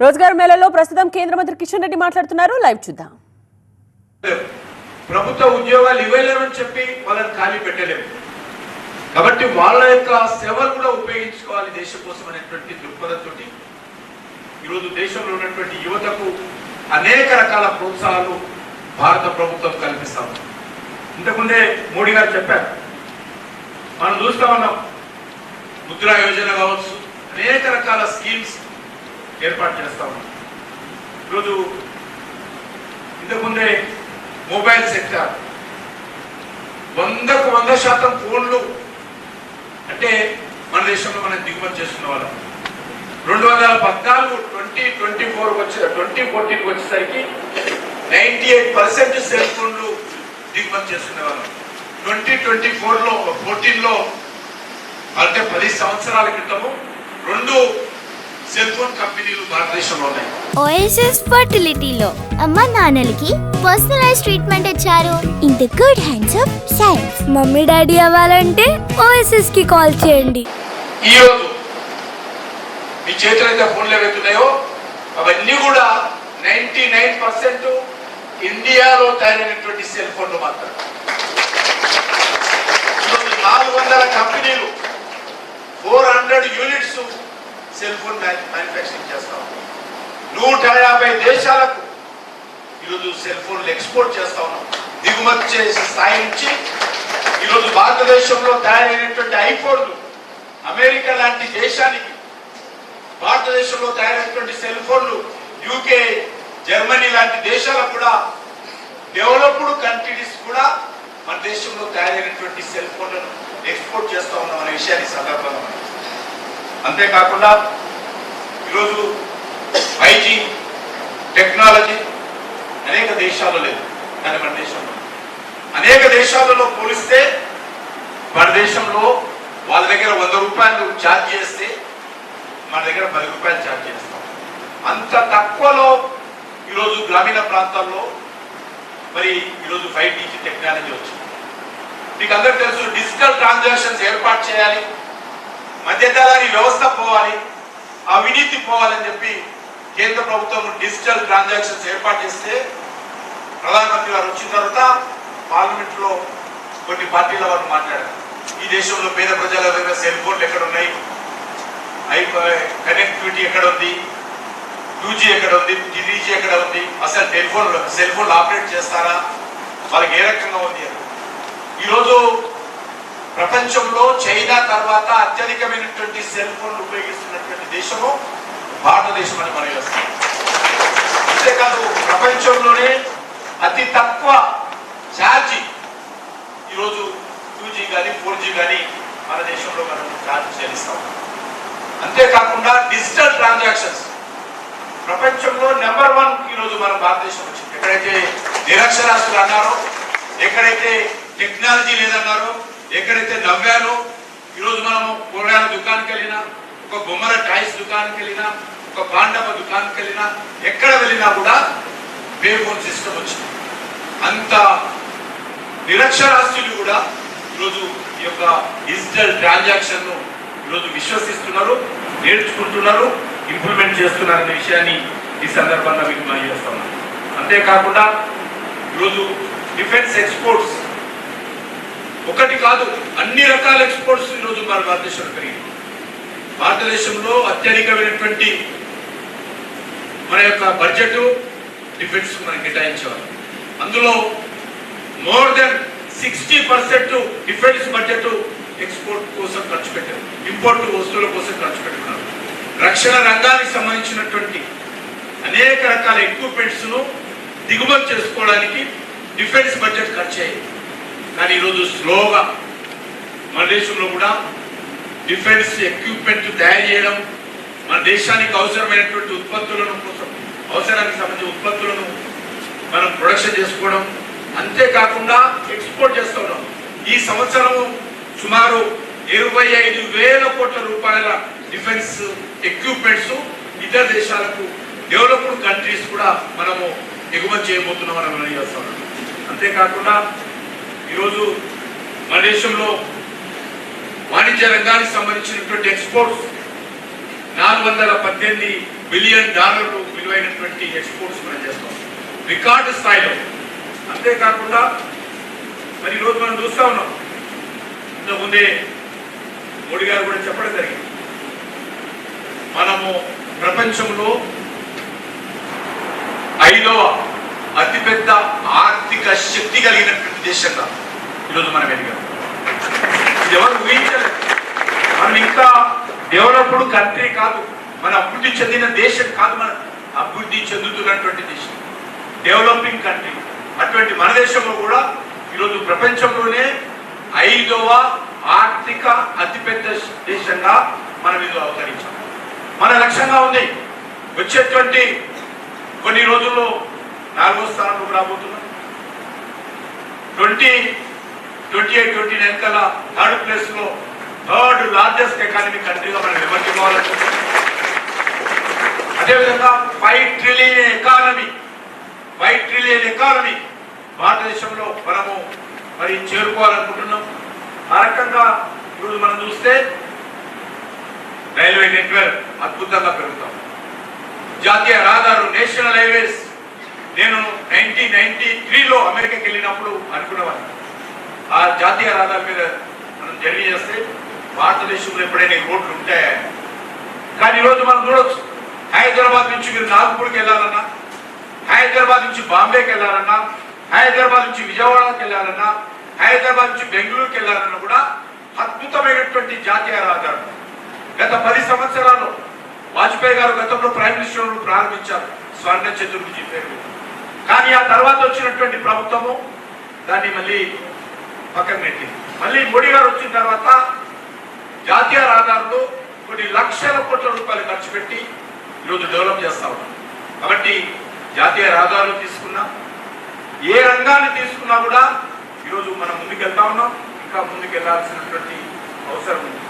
రోజ్గార్ మేళలో ప్రస్తుతం కేంద్ర మంత్రి కిషన్ రెడ్డి మాట్లాడుతున్నారు. లైవ్ చూద్దాం. ప్రభుత్వ ఉద్యోగాలు ఇవ్వలేమని చెప్పి వాళ్ళని ఖాళీ పెట్టలేము కాబట్టి వాళ్ళ యొక్క సేవలు కూడా ఉపయోగించుకోవాలి దేశం కోసం అనేటువంటి దృక్పథంతో ఈరోజు దేశంలో ఉన్నటువంటి యువతకు అనేక రకాల ప్రోత్సాహాలు భారత ప్రభుత్వం కల్పిస్తాం. ఇంతకుముందే మోడీ గారు చెప్పారు, మనం చూస్తా ఉన్నాం. ముద్రా యోజన కావచ్చు, అనేక రకాల స్కీమ్స్ ఏర్పాటు చేస్తా ఉన్నాం. ఈరోజు ఇంతకుముందే మొబైల్ సెక్టర్ 100కు 100% ఫోన్లు అంటే మన దేశంలో మనం దిగుమతి చేస్తున్న వాళ్ళం. 2014 2014 వచ్చేసరికి 98% సెల్ ఫోన్లు దిగుమతి చేస్తున్న వాళ్ళం. 2014లో అంటే 10 సంవత్సరాల క్రితము 2 సెల్ ఫోన్ కంపెనీలు భారతదేశంలో ఉన్నాయి. ఓఎస్ఎస్ ఫర్టిలిటీలో అమ్మ నాన్నలకి పర్సనలైజ్ ట్రీట్మెంట్ ఇచ్చారు. In the good hands of science. Mummy daddy అవ్వాలంటే ఓఎస్ఎస్ కి కాల్ చేయండి. ఈ రోజు మీ చేతులు అయితే ఫోన్లు ఏవైతున్నాయో అవన్నీ కూడా 99% ఇండియాలో తయారైనటువంటి సెల్ ఫోన్లు మాత్రం. 400 కంపెనీలు 400 యూనిట్స్ సెల్ ఫోన్ మ్యానుఫ్యాక్చరింగ్ చేస్తాం. 150 దేశాలకు ఈరోజు సెల్ ఫోన్లు ఎక్స్పోర్ట్ చేస్తా ఉన్నాం. దిగుమతి చేసే స్థాయి నుంచి ఈరోజు భారతదేశంలో తయారైనటువంటి ఐఫోన్లు అమెరికా లాంటి దేశానికి, భారతదేశంలో తయారైనటువంటి సెల్ ఫోన్లు యూకే, జర్మనీ లాంటి దేశాలకు కూడా, డెవలప్డ్ కంట్రీస్ కూడా మన దేశంలో తయారైనటువంటి సెల్ ఫోన్లను ఎక్స్పోర్ట్ చేస్తా ఉన్నాం అనే విషయాన్ని సందర్భంగా. అంతేకాకుండా ఈరోజు 5G టెక్నాలజీ అనేక దేశాల్లో లేదు, కానీ మన దేశంలో అనేక దేశాలలో పోలిస్తే మన దేశంలో వాళ్ళ దగ్గర 100 రూపాయలు ఛార్జ్ చేస్తే మన దగ్గర 10 రూపాయలు ఛార్జ్ చేస్తాం. అంత తక్కువలో ఈరోజు గ్రామీణ ప్రాంతాల్లో మరి ఈరోజు 5G టెక్నాలజీ వచ్చింది. మీకు అందరికీ తెలుసు, డిజిటల్ ట్రాన్సాక్షన్స్ ఏర్పాటు చేయాలి, మధ్యతరగతి వ్యవస్థ పోవాలి, అవినీతి పోవాలని చెప్పి కేంద్ర ప్రభుత్వం డిజిటల్ ట్రాన్సాక్షన్స్ ఏర్పాటు చేస్తే ప్రధానమంత్రి గారు వచ్చిన తర్వాత పార్లమెంట్ లో కొన్ని పార్టీల వారు మాట్లాడారు. ఈ దేశంలో పేద ప్రజల దగ్గర సెల్ ఫోన్లు ఎక్కడ ఉన్నాయి, కనెక్టివిటీ ఎక్కడ ఉంది, 2G ఎక్కడ ఉంది, 3G ఎక్కడ ఉంది, అసలు సెల్ ఫోన్లు ఆపరేట్ చేస్తారా, వాళ్ళకి ఏ రకంగా ఉంది అని. ఈరోజు ప్రపంచంలో చైనా తర్వాత అత్యధికమైనటువంటి సెల్ ఫోన్లు ఉపయోగిస్తున్నటువంటి దేశము భారతదేశం అని మనం చేస్తాం. అంతేకాదు ప్రపంచంలోనే అతి తక్కువ ఛార్జీ ఈరోజు 2G కానీ 4G కానీ మన దేశంలో మనం ఛార్జ్ చెల్లిస్తాం. అంతేకాకుండా డిజిటల్ ట్రాన్సాక్షన్స్ ప్రపంచంలో నెంబర్ 1 ఈరోజు మన భారతదేశం వచ్చింది. ఎక్కడైతే నిరక్షరాస్యులు అన్నారో, ఎక్కడైతే టెక్నాలజీ లేదన్నారో, ఎక్కడైతే నవ్వారో, ఈరోజు మనము కూరగాయల దుకాణానికి వెళ్ళినా, ఒక బొమ్మల టాయ్స్ దుకాణానికి వెళ్ళినా, ఒక పాండవ దుకాణానికి వెళ్ళినా, ఎక్కడ వెళ్ళినా కూడా పే ఫోన్ సిస్టమ్ వచ్చింది. అంత నిరక్షరాస్యులు కూడా ఈరోజు ఈ యొక్క డిజిటల్ ట్రాన్సాక్షన్ ను ఈరోజు విశ్వసిస్తున్నారు, నేర్చుకుంటున్నారు, ఇంప్లిమెంట్ చేస్తున్నారు అనే విషయాన్ని ఈ సందర్భంగా మీకు మనం చేస్తున్నాం. అంతేకాకుండా ఈరోజు డిఫెన్స్ ఎక్స్పోర్ట్స్ ఒకటి కాదు, అన్ని రకాల ఎక్స్పోర్ట్స్ ఈరోజు మన భారతదేశంలో పెరిగింది. భారతదేశంలో అత్యధికమైనటువంటి మన యొక్క బడ్జెట్ డిఫెన్స్ మనం కేటాయించేవారు. అందులో more than 60% defence budget export కోసం ఖర్చు పెట్టారు, ఇంపోర్ట్ వస్తువుల కోసం ఖర్చు పెట్టుకున్నారు. రక్షణ రంగానికి సంబంధించినటువంటి అనేక రకాల ఎక్విప్మెంట్స్ ను దిగుమతి చేసుకోవడానికి డిఫెన్స్ బడ్జెట్ ఖర్చు అయ్యింది. కానీ ఈరోజు స్లోగా మన దేశంలో కూడా డిఫెన్స్ ఎక్విప్మెంట్ తయారు చేయడం, మన దేశానికి అవసరమైనటువంటి ఉత్పత్తులను కోసం, అవసరానికి సంబంధించిన ఉత్పత్తులను మనం ప్రొడక్షన్ చేసుకోవడం, అంతేకాకుండా ఎక్స్పోర్ట్ చేస్తూ ఉన్నాం. ఈ సంవత్సరం సుమారు 25,000 కోట్ల రూపాయల డిఫెన్స్ ఎక్విప్మెంట్స్ ఇతర దేశాలకు, డెవలప్డ్ కంట్రీస్ కూడా మనము ఎగుమతి చేయబోతున్నాం అని మనం చేస్తున్నాం. అంతేకాకుండా ఈరోజు మన దేశంలో వాణిజ్య రంగానికి సంబంధించినటువంటి ఎక్స్పోర్ట్స్ 418 బిలియన్ డాలర్లు విలువైనటువంటి ఎక్స్పోర్ట్స్ మనం చేస్తాం రికార్డు స్థాయిలో. అంతేకాకుండా మరి ఈరోజు మనం చూస్తా ఉన్నాం, ఇంతకుముందే మోడీ గారు కూడా చెప్పడం జరిగింది, మనము ప్రపంచంలో 5వ అతిపెద్ద ఆర్థిక శక్తి కలిగినటువంటి దేశంగా ఈరోజు మనం ఎదిగాం. ఇది ఎవరు ఊహించలేదు. మనం ఇంకా డెవలప్డ్ కంట్రీ కాదు, మన అభివృద్ధి చెందిన దేశం కాదు, మన అభివృద్ధి చెందుతున్నటువంటి దేశం, డెవలపింగ్ కంట్రీ. అటువంటి మన దేశంలో కూడా ఈరోజు ప్రపంచంలోనే 5వ ఆర్థిక అతిపెద్ద దేశంగా మనం ఇది అవతరించాం. మన లక్ష్యంగా ఉంది వచ్చేటువంటి కొన్ని రోజుల్లో 4వ స్థానంలో రాబోతున్నాం. 2028-29 కల్లా 3rd ప్లేస్ లో 3rd లార్జెస్ట్ ఎకానమిక్ కంట్రీగా మనం విమర్శించుకోవాలనుకుంటున్నాం. అదేవిధంగా 5 ట్రిలియన్ ఎకానమీ భారతదేశంలో మనము మరి చేరుకోవాలనుకుంటున్నాం. ఆ రకంగా ఇప్పుడు మనం చూస్తే రైల్వే నెట్వర్క్ అద్భుతంగా పెరుగుతాం. జాతీయ రహదారులు, నేషనల్ హైవేస్, నేను 1993లో అమెరికాకి వెళ్ళినప్పుడు అనుకునేవాడిని ఆ జాతీయ రహదారుల మీద మనం జర్నీ చేస్తే భారతదేశంలో ఎప్పుడైనా రోడ్లు ఉంటాయా. కానీ ఈరోజు మనం చూడొచ్చు, హైదరాబాద్ నుంచి మీరు నాగ్పూర్కి వెళ్ళాలన్నా, హైదరాబాద్ నుంచి బాంబేకి వెళ్ళాలన్నా, హైదరాబాద్ నుంచి విజయవాడకి వెళ్ళాలన్నా, హైదరాబాద్ నుంచి బెంగళూరుకి వెళ్ళాలన్నా కూడా అద్భుతమైనటువంటి జాతీయ రహదారులు. గత 10 సంవత్సరాల్లో వాజ్పేయి గారు గతంలో ప్రైమ్ మినిస్టర్ ప్రారంభించారు స్వర్ణ చతుర్భుజి పేరు. కానీ ఆ తర్వాత వచ్చినటువంటి ప్రభుత్వము దాన్ని మళ్ళీ పక్కన పెట్టింది. మళ్ళీ మోడీ గారు వచ్చిన తర్వాత జాతీయ రహదారులు కొన్ని లక్షల కోట్ల రూపాయలు ఖర్చు పెట్టి ఈరోజు డెవలప్ చేస్తా ఉన్నాం. కాబట్టి జాతీయ రహదారులు తీసుకున్నా, ఏ రంగాన్ని తీసుకున్నా కూడా ఈరోజు మనం ముందుకెళ్తా ఉన్నాం. ఇంకా ముందుకెళ్లాల్సినటువంటి అవసరం ఉంది.